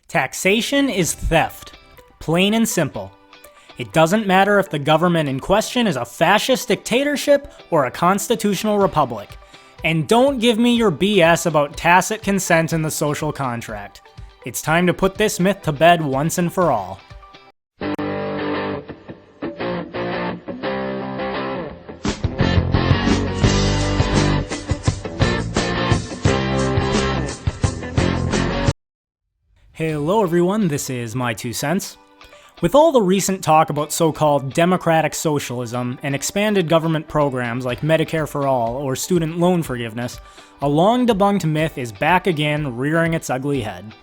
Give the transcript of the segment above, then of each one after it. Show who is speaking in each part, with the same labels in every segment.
Speaker 1: Taxation is theft. Plain and simple. It doesn't matter if the government in question is a fascist dictatorship or a constitutional republic. And don't give me your BS about tacit consent in the social contract. It's time to put this myth to bed once and for all. Hello everyone, this is My Two Cents. With all the recent talk about so-called democratic socialism and expanded government programs like Medicare for All or student loan forgiveness, a long-debunked myth is back again rearing its ugly head.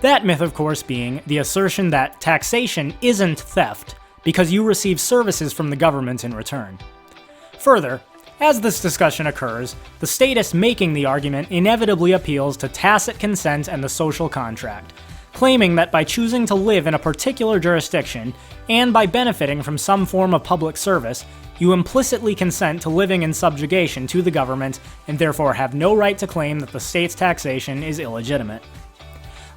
Speaker 1: That myth, of course, being the assertion that taxation isn't theft because you receive services from the government in return. Further, as this discussion occurs, the statist making the argument inevitably appeals to tacit consent and the social contract, claiming that by choosing to live in a particular jurisdiction, and by benefiting from some form of public service, you implicitly consent to living in subjugation to the government, and therefore have no right to claim that the state's taxation is illegitimate.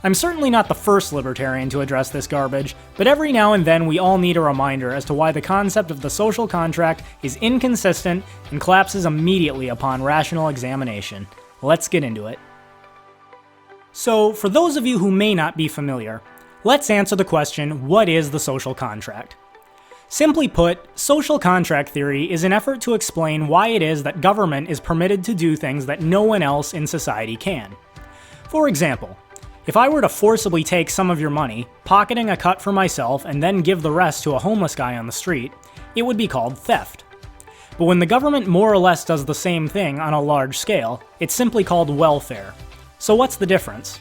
Speaker 1: I'm certainly not the first libertarian to address this garbage, but every now and then we all need a reminder as to why the concept of the social contract is inconsistent and collapses immediately upon rational examination. Let's get into it. So, for those of you who may not be familiar, let's answer the question, what is the social contract? Simply put, social contract theory is an effort to explain why it is that government is permitted to do things that no one else in society can. For example, if I were to forcibly take some of your money, pocketing a cut for myself and then give the rest to a homeless guy on the street, it would be called theft. But when the government more or less does the same thing on a large scale, it's simply called welfare. So what's the difference?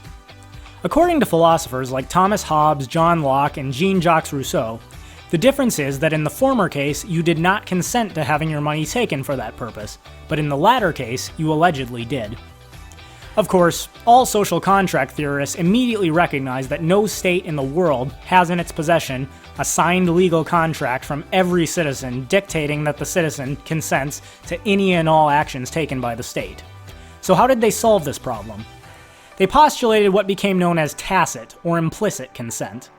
Speaker 1: According to philosophers like Thomas Hobbes, John Locke, and Jean-Jacques Rousseau, the difference is that in the former case, you did not consent to having your money taken for that purpose, but in the latter case, you allegedly did. Of course, all social contract theorists immediately recognize that no state in the world has in its possession a signed legal contract from every citizen dictating that the citizen consents to any and all actions taken by the state. So how did they solve this problem? They postulated what became known as tacit, or implicit consent.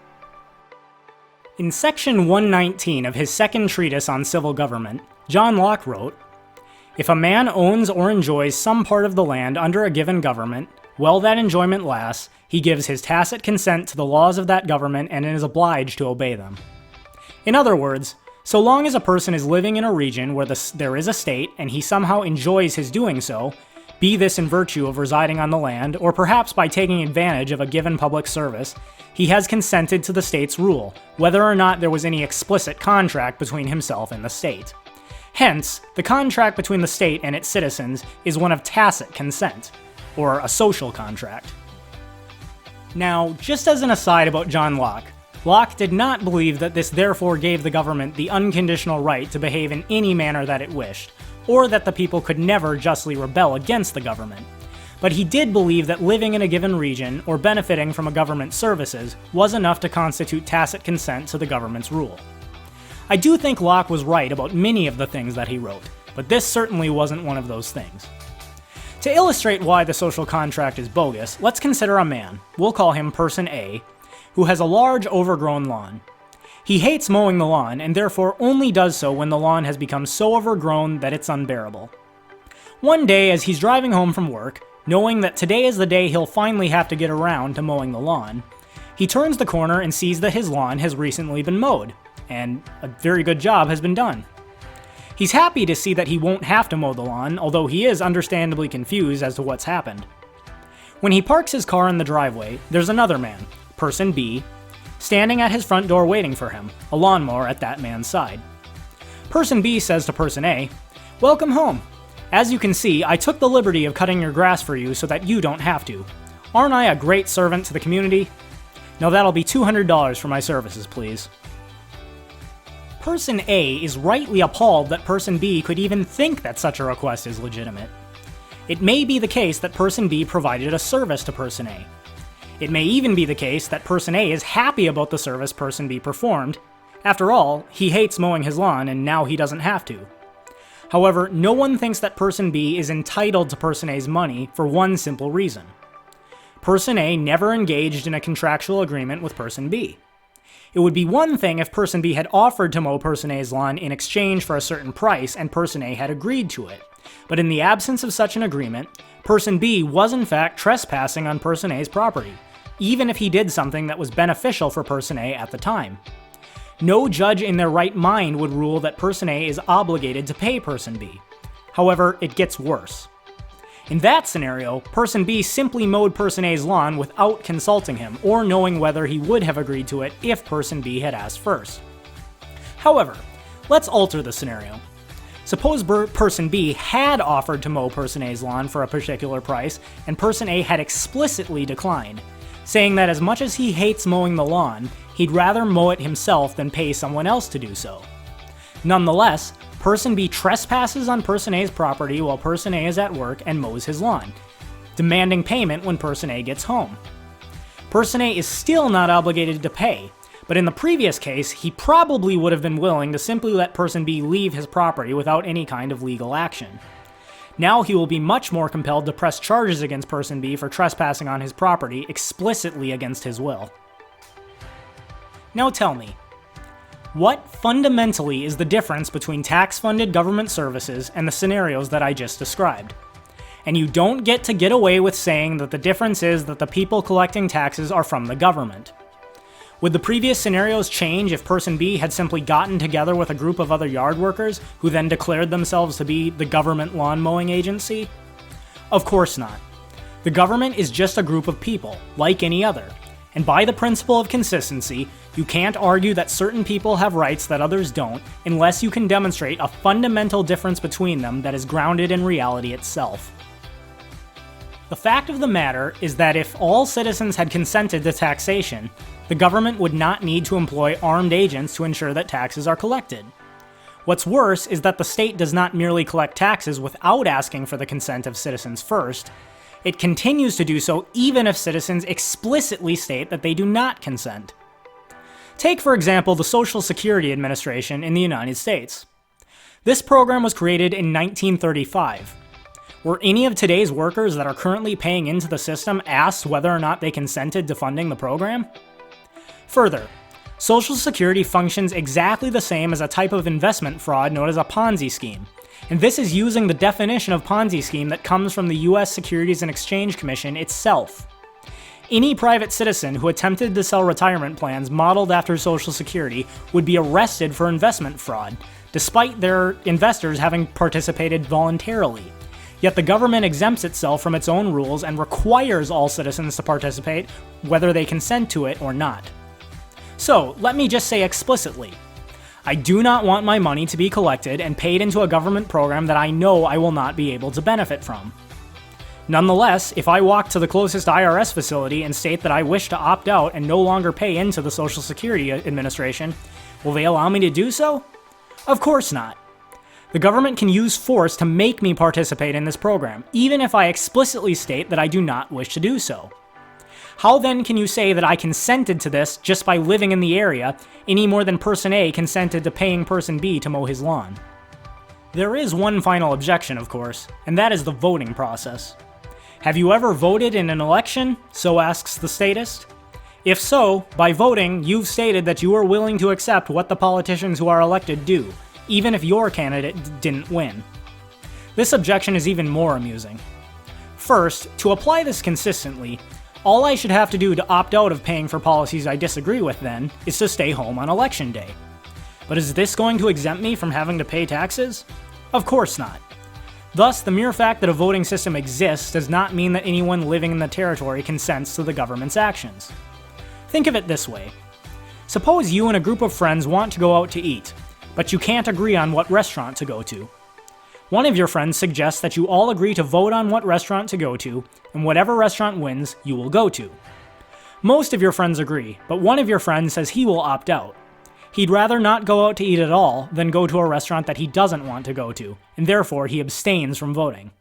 Speaker 1: In section 119 of his second treatise on civil government, John Locke wrote, "If a man owns or enjoys some part of the land under a given government, while that enjoyment lasts, he gives his tacit consent to the laws of that government and is obliged to obey them." In other words, so long as a person is living in a region where there is a state and he somehow enjoys his doing so, be this in virtue of residing on the land, or perhaps by taking advantage of a given public service, he has consented to the state's rule, whether or not there was any explicit contract between himself and the state. Hence, the contract between the state and its citizens is one of tacit consent, or a social contract. Now, just as an aside about John Locke, Locke did not believe that this therefore gave the government the unconditional right to behave in any manner that it wished, or that the people could never justly rebel against the government. But he did believe that living in a given region, or benefiting from a government's services, was enough to constitute tacit consent to the government's rule. I do think Locke was right about many of the things that he wrote, but this certainly wasn't one of those things. To illustrate why the social contract is bogus, let's consider a man, we'll call him Person A, who has a large overgrown lawn. He hates mowing the lawn, and therefore only does so when the lawn has become so overgrown that it's unbearable. One day, as he's driving home from work, knowing that today is the day he'll finally have to get around to mowing the lawn, he turns the corner and sees that his lawn has recently been mowed, and a very good job has been done. He's happy to see that he won't have to mow the lawn, although he is understandably confused as to what's happened. When he parks his car in the driveway, there's another man, Person B, standing at his front door waiting for him, a lawnmower at that man's side. Person B says to Person A, "Welcome home. As you can see, I took the liberty of cutting your grass for you so that you don't have to. Aren't I a great servant to the community? Now that'll be $200 for my services, please." Person A is rightly appalled that Person B could even think that such a request is legitimate. It may be the case that Person B provided a service to Person A. It may even be the case that Person A is happy about the service Person B performed. After all, he hates mowing his lawn and now he doesn't have to. However, no one thinks that Person B is entitled to Person A's money for one simple reason. Person A never engaged in a contractual agreement with Person B. It would be one thing if Person B had offered to mow Person A's lawn in exchange for a certain price and Person A had agreed to it, but in the absence of such an agreement, Person B was in fact trespassing on Person A's property, even if he did something that was beneficial for Person A at the time. No judge in their right mind would rule that Person A is obligated to pay Person B. However, it gets worse. In that scenario, Person B simply mowed Person A's lawn without consulting him or knowing whether he would have agreed to it if Person B had asked first. However, let's alter the scenario. Suppose Person B had offered to mow Person A's lawn for a particular price and Person A had explicitly declined, saying that as much as he hates mowing the lawn, he'd rather mow it himself than pay someone else to do so. Nonetheless, Person B trespasses on Person A's property while Person A is at work and mows his lawn, demanding payment when Person A gets home. Person A is still not obligated to pay, but in the previous case, he probably would have been willing to simply let Person B leave his property without any kind of legal action. Now he will be much more compelled to press charges against Person B for trespassing on his property explicitly against his will. Now tell me, what fundamentally is the difference between tax-funded government services and the scenarios that I just described? And you don't get to get away with saying that the difference is that the people collecting taxes are from the government. Would the previous scenarios change if Person B had simply gotten together with a group of other yard workers who then declared themselves to be the government lawn mowing agency? Of course not. The government is just a group of people, like any other. And by the principle of consistency, you can't argue that certain people have rights that others don't unless you can demonstrate a fundamental difference between them that is grounded in reality itself. The fact of the matter is that if all citizens had consented to taxation, the government would not need to employ armed agents to ensure that taxes are collected. What's worse is that the state does not merely collect taxes without asking for the consent of citizens first. It continues to do so even if citizens explicitly state that they do not consent. Take, for example, the Social Security Administration in the United States. This program was created in 1935. Were any of today's workers that are currently paying into the system asked whether or not they consented to funding the program? Further, Social Security functions exactly the same as a type of investment fraud known as a Ponzi scheme, and this is using the definition of Ponzi scheme that comes from the US Securities and Exchange Commission itself. Any private citizen who attempted to sell retirement plans modeled after Social Security would be arrested for investment fraud, despite their investors having participated voluntarily. Yet the government exempts itself from its own rules and requires all citizens to participate, whether they consent to it or not. So, let me just say explicitly, I do not want my money to be collected and paid into a government program that I know I will not be able to benefit from. Nonetheless, if I walk to the closest IRS facility and state that I wish to opt out and no longer pay into the Social Security Administration, will they allow me to do so? Of course not. The government can use force to make me participate in this program, even if I explicitly state that I do not wish to do so. How then can you say that I consented to this just by living in the area, any more than Person A consented to paying Person B to mow his lawn? There is one final objection, of course, and that is the voting process. Have you ever voted in an election? So asks the statist. If so, by voting, you've stated that you are willing to accept what the politicians who are elected do, even if your candidate didn't win. This objection is even more amusing. First, to apply this consistently, all I should have to do to opt out of paying for policies I disagree with then is to stay home on election day. But is this going to exempt me from having to pay taxes? Of course not. Thus, the mere fact that a voting system exists does not mean that anyone living in the territory consents to the government's actions. Think of it this way. Suppose you and a group of friends want to go out to eat, but you can't agree on what restaurant to go to. One of your friends suggests that you all agree to vote on what restaurant to go to, and whatever restaurant wins, you will go to. Most of your friends agree, but one of your friends says he will opt out. He'd rather not go out to eat at all than go to a restaurant that he doesn't want to go to, and therefore he abstains from voting.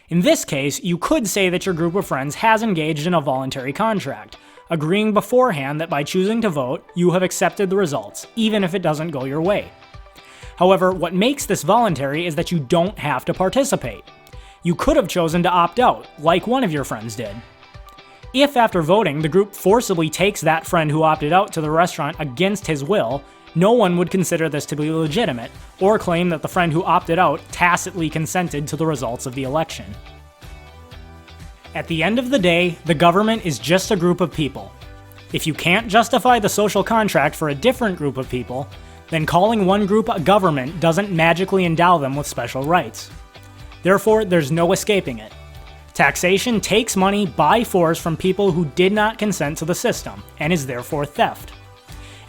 Speaker 1: In this case, you could say that your group of friends has engaged in a voluntary contract, agreeing beforehand that by choosing to vote, you have accepted the results, even if it doesn't go your way. However, what makes this voluntary is that you don't have to participate. You could have chosen to opt out, like one of your friends did. If after voting, the group forcibly takes that friend who opted out to the restaurant against his will, no one would consider this to be legitimate, or claim that the friend who opted out tacitly consented to the results of the election. At the end of the day, the government is just a group of people. If you can't justify the social contract for a different group of people, then calling one group a government doesn't magically endow them with special rights. Therefore, there's no escaping it. Taxation takes money by force from people who did not consent to the system, and is therefore theft.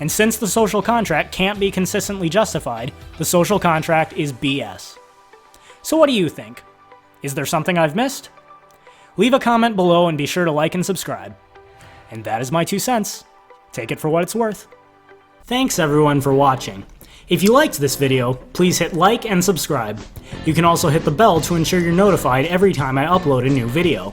Speaker 1: And since the social contract can't be consistently justified, the social contract is BS. So what do you think? Is there something I've missed? Leave a comment below and be sure to like and subscribe. And that is my 2 cents. Take it for what it's worth. Thanks everyone for watching. If you liked this video, please hit like and subscribe. You can also hit the bell to ensure you're notified every time I upload a new video.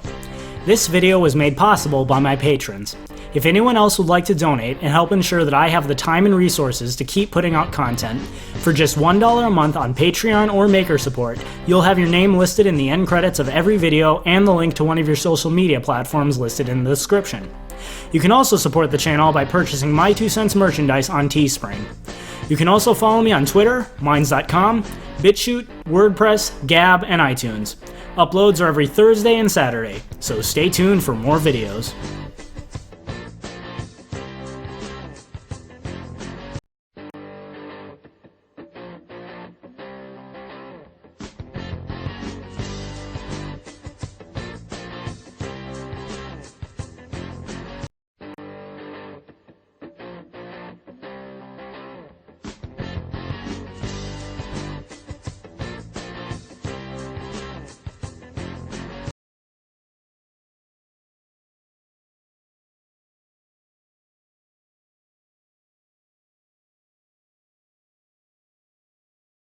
Speaker 1: This video was made possible by my patrons. If anyone else would like to donate and help ensure that I have the time and resources to keep putting out content, for just $1 a month on Patreon or Maker Support, you'll have your name listed in the end credits of every video and the link to one of your social media platforms listed in the description. You can also support the channel by purchasing my 2 cents merchandise on Teespring. You can also follow me on Twitter, Minds.com, BitChute, WordPress, Gab, and iTunes. Uploads are every Thursday and Saturday, so stay tuned for more videos.